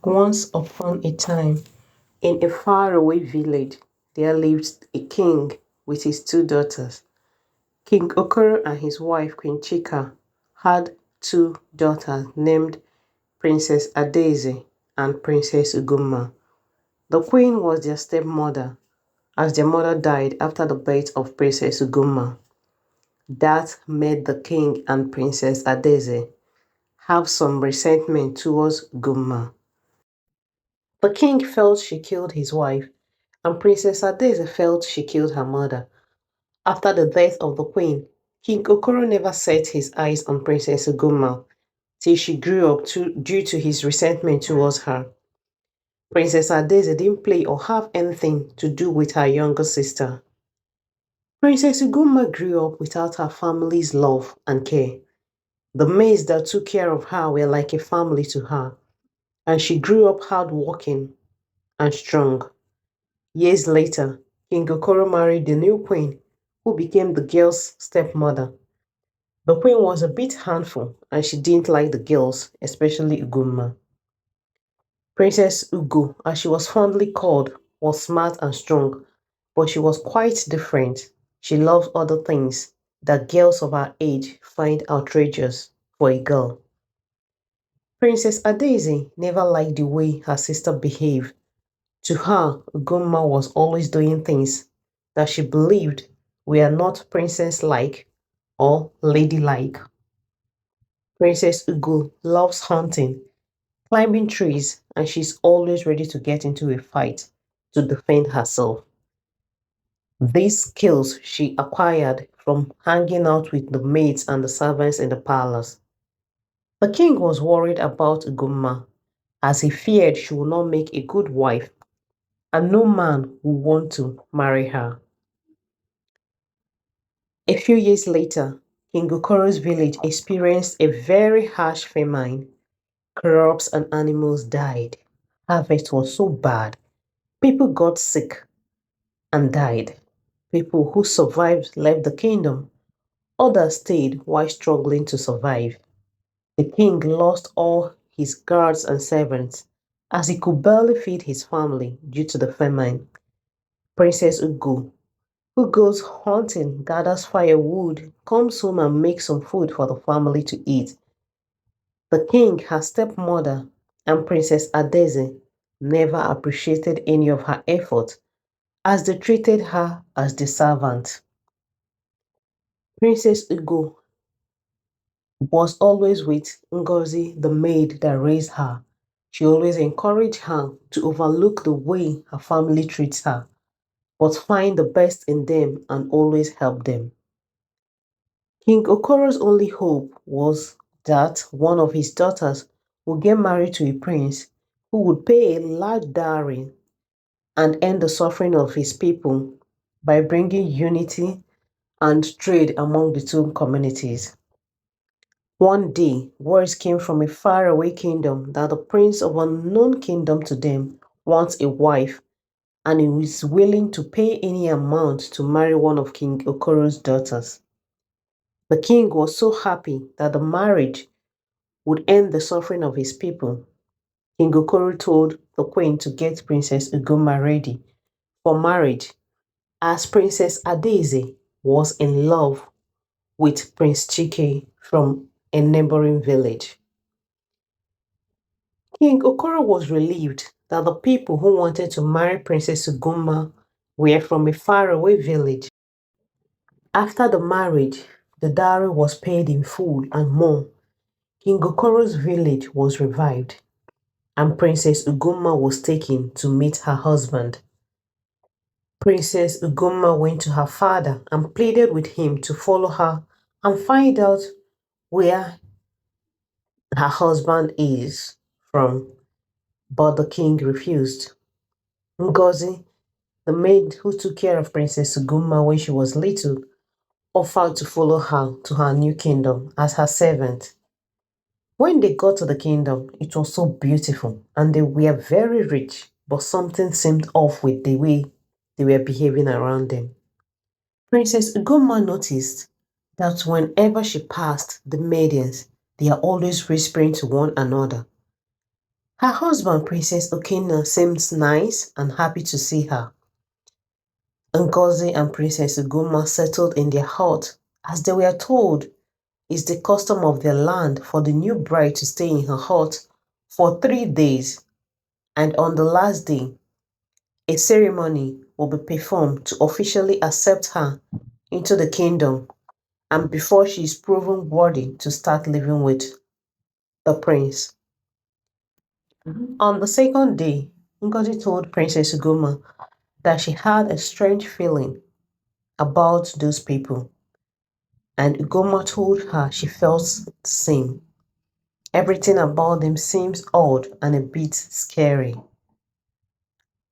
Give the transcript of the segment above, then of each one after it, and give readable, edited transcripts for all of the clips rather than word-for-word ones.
Once upon a time, in a faraway village, there lived a king with his two daughters. King Okoro and his wife Queen Chika had two daughters named Princess Adaeze and Princess Ugomma. The queen was their stepmother, as their mother died after the birth of Princess Ugomma. That made the king and Princess Adaeze have some resentment towards Ugomma. The king felt she killed his wife, and Princess Adeze felt she killed her mother. After the death of the queen, King Okoro never set his eyes on Princess Ugomma till she grew up due to his resentment towards her. Princess Adeze didn't play or have anything to do with her younger sister. Princess Ugomma grew up without her family's love and care. The maids that took care of her were like a family to her, and she grew up hardworking and strong. Years later, King Okoro married the new queen, who became the girl's stepmother. The queen was a bit handful and she didn't like the girls, especially Ugomma. Princess Ugo, as she was fondly called, was smart and strong, but she was quite different. She loved other things that girls of her age find outrageous for a girl. Princess Adaeze never liked the way her sister behaved. To her, Ugomma was always doing things that she believed were not princess-like or ladylike. Princess Ugo loves hunting, climbing trees, and she's always ready to get into a fight to defend herself. These skills she acquired from hanging out with the maids and the servants in the palace. The king was worried about Ugomma as he feared she would not make a good wife and no man would want to marry her. A few years later, King Okoro's village experienced a very harsh famine. Crops and animals died. Harvest was so bad. People got sick and died. People who survived left the kingdom. Others stayed while struggling to survive. The king lost all his guards and servants as he could barely feed his family due to the famine. Princess Ugo, who goes hunting, gathers firewood, comes home and makes some food for the family to eat. The king, her stepmother, and Princess Adeze never appreciated any of her efforts as they treated her as the servant. Princess Ugo was always with Ngozi, the maid that raised her. She always encouraged her to overlook the way her family treats her, but find the best in them and always help them. King Okoro's only hope was that one of his daughters would get married to a prince who would pay a large dowry and end the suffering of his people by bringing unity and trade among the two communities. One day, words came from a faraway kingdom that the prince of an unknown kingdom to them wants a wife and he is willing to pay any amount to marry one of King Okoro's daughters. The king was so happy that the marriage would end the suffering of his people. King Okoro told the queen to get Princess Ugomma ready for marriage as Princess Adaeze was in love with Prince Chike from a neighboring village. King Okoro was relieved that the people who wanted to marry Princess Ugomma were from a faraway village. After the marriage, the dowry was paid in full and more. King Okoro's village was revived, and Princess Ugomma was taken to meet her husband. Princess Ugomma went to her father and pleaded with him to follow her and find out where her husband is from, but the king refused. Ngozi, the maid who took care of Princess Ugomma when she was little, offered to follow her to her new kingdom as her servant. When they got to the kingdom, it was so beautiful and they were very rich, but something seemed off with the way they were behaving around them. Princess Ugomma noticed that whenever she passed the maidens, they are always whispering to one another. Her husband, Princess Okina, seems nice and happy to see her. Ngozi and Princess Ugomma settled in their hut, as they were told it's the custom of their land for the new bride to stay in her hut for 3 days, and on the last day, a ceremony will be performed to officially accept her into the kingdom and before she is proven worthy to start living with the prince. On the second day, Ngozi told Princess Ugoma that she had a strange feeling about those people, and Ugoma told her she felt the same. Everything about them seems odd and a bit scary.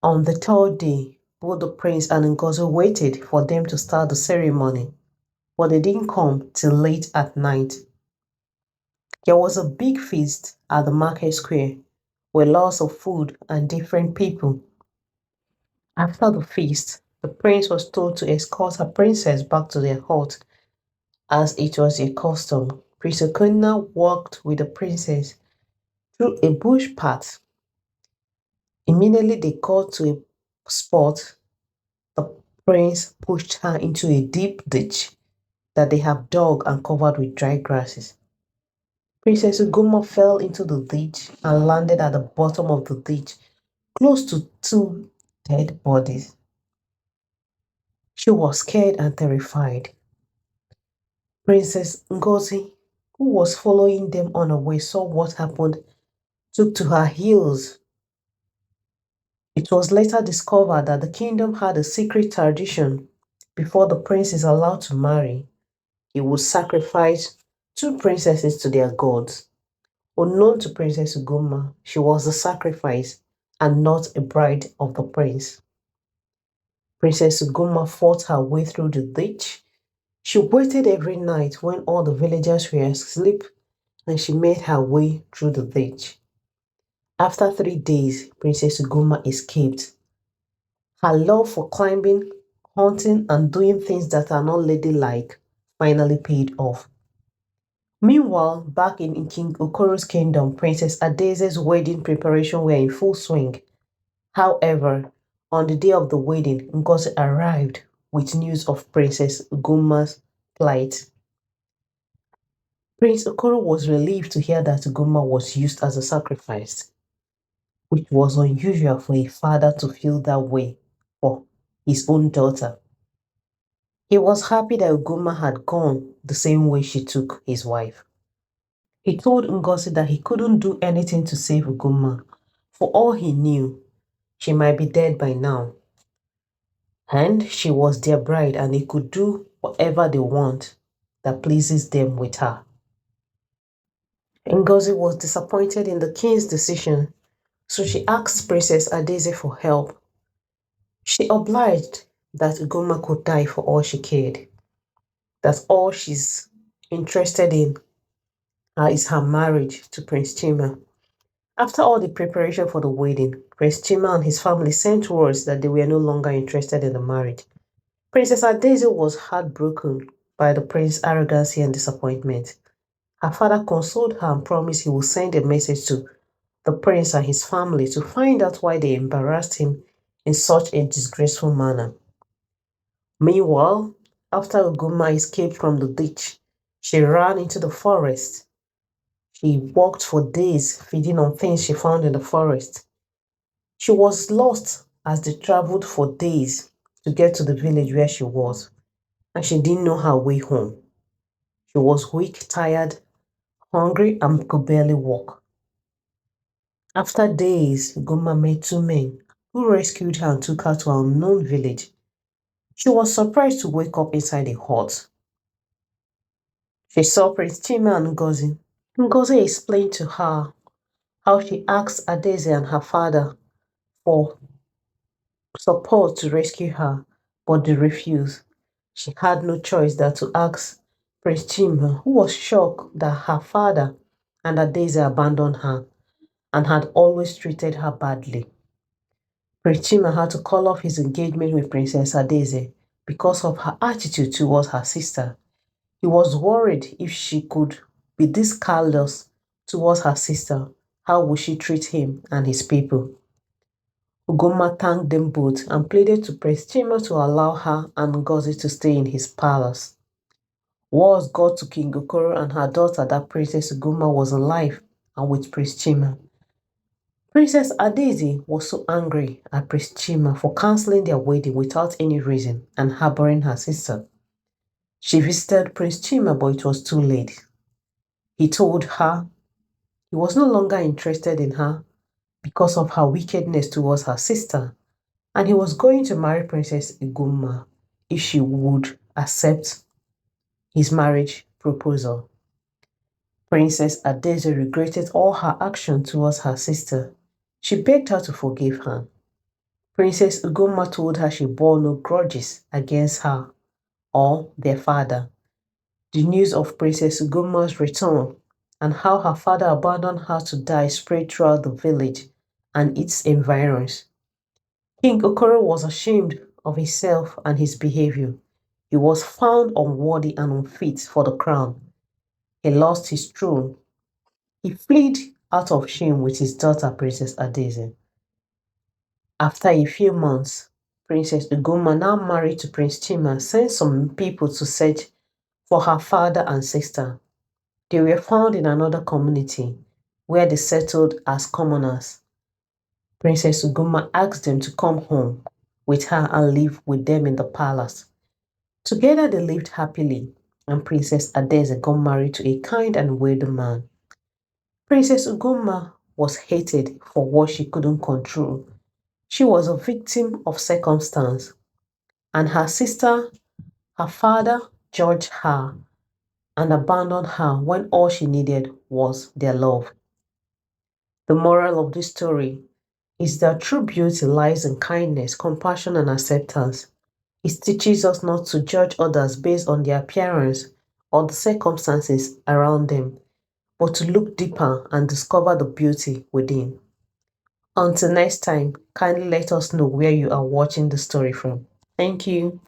On the third day, both the prince and Ngozi waited for them to start the ceremony, but they didn't come till late at night. There was a big feast at the market square with lots of food and different people. After the feast, the prince was told to escort her princess back to their hut as it was their custom. Prince Okuna walked with the princess through a bush path. Immediately they got to a spot, the prince pushed her into a deep ditch that they have dug and covered with dry grasses. Princess Ugoma fell into the ditch and landed at the bottom of the ditch, close to two dead bodies. She was scared and terrified. Princess Ngozi, who was following them on her way, saw what happened, took to her heels. It was later discovered that the kingdom had a secret tradition. Before the prince is allowed to marry, he would sacrifice two princesses to their gods. Unknown to Princess Ugoma, she was the sacrifice and not a bride of the prince. Princess Ugoma fought her way through the ditch. She waited every night when all the villagers were asleep and she made her way through the ditch. After 3 days, Princess Ugoma escaped. Her love for climbing, hunting, and doing things that are not ladylike finally paid off. Meanwhile, back in King Okoro's kingdom, Princess Adeze's wedding preparation were in full swing. However, on the day of the wedding, Ngozi arrived with news of Princess Ugoma's plight. Prince Okoro was relieved to hear that Ugoma was used as a sacrifice, which was unusual for a father to feel that way for his own daughter. He was happy that Ugoma had gone the same way she took his wife. He told Ngozi that he couldn't do anything to save Ugoma. For all he knew, she might be dead by now. And she was their bride and they could do whatever they want that pleases them with her. Ngozi was disappointed in the king's decision, so she asked Princess Adeze for help. She obliged that Ugoma could die for all she cared. That's all she's interested in is her marriage to Prince Chima. After all the preparation for the wedding, Prince Chima and his family sent words that they were no longer interested in the marriage. Princess Adeze was heartbroken by the prince's arrogancy and disappointment. Her father consoled her and promised he would send a message to the prince and his family to find out why they embarrassed him in such a disgraceful manner. Meanwhile, after Ugoma escaped from the ditch, she ran into the forest. She walked for days, feeding on things she found in the forest. She was lost as they traveled for days to get to the village where she was, and she didn't know her way home. She was weak, tired, hungry, and could barely walk. After days, Ugoma met two men who rescued her and took her to an unknown village. She was surprised to wake up inside a hut. She saw Prince Chima and Ngozi. Ngozi explained to her how she asked Adeze and her father for support to rescue her, but they refused. She had no choice than to ask Prince Chima, who was shocked that her father and Adeze abandoned her and had always treated her badly. Prince Chima had to call off his engagement with Princess Adeze because of her attitude towards her sister. He was worried if she could be this callous towards her sister, How would she treat him and his people? Ugomma thanked them both and pleaded to Prince Chima to allow her and Ngozi to stay in his palace. Wars got to King Okoro and her daughter that Princess Ugomma was alive and with Prince Chima. Princess Adaeze was so angry at Prince Chima for cancelling their wedding without any reason and harboring her sister. She visited Prince Chima, but it was too late. He told her he was no longer interested in her because of her wickedness towards her sister, and he was going to marry Princess Ugomma if she would accept his marriage proposal. Princess Adaeze regretted all her action towards her sister. She begged her to forgive her. Princess Ugomma told her she bore no grudges against her or their father. The news of Princess Ugomma's return and how her father abandoned her to die spread throughout the village and its environs. King Okoro was ashamed of himself and his behavior. He was found unworthy and unfit for the crown. He lost his throne. He fled out of shame with his daughter, Princess Adaeze. After a few months, Princess Ugomma, now married to Prince Chima, sent some people to search for her father and sister. They were found in another community where they settled as commoners. Princess Ugomma asked them to come home with her and live with them in the palace. Together they lived happily, and Princess Adaeze got married to a kind and wealthy man. Princess Ugomma was hated for what she couldn't control. She was a victim of circumstance, and her sister, her father, judged her and abandoned her when all she needed was their love. The moral of this story is that true beauty lies in kindness, compassion, and acceptance. It teaches us not to judge others based on their appearance or the circumstances around them, but to look deeper and discover the beauty within. Until next time, kindly let us know where you are watching the story from. Thank you.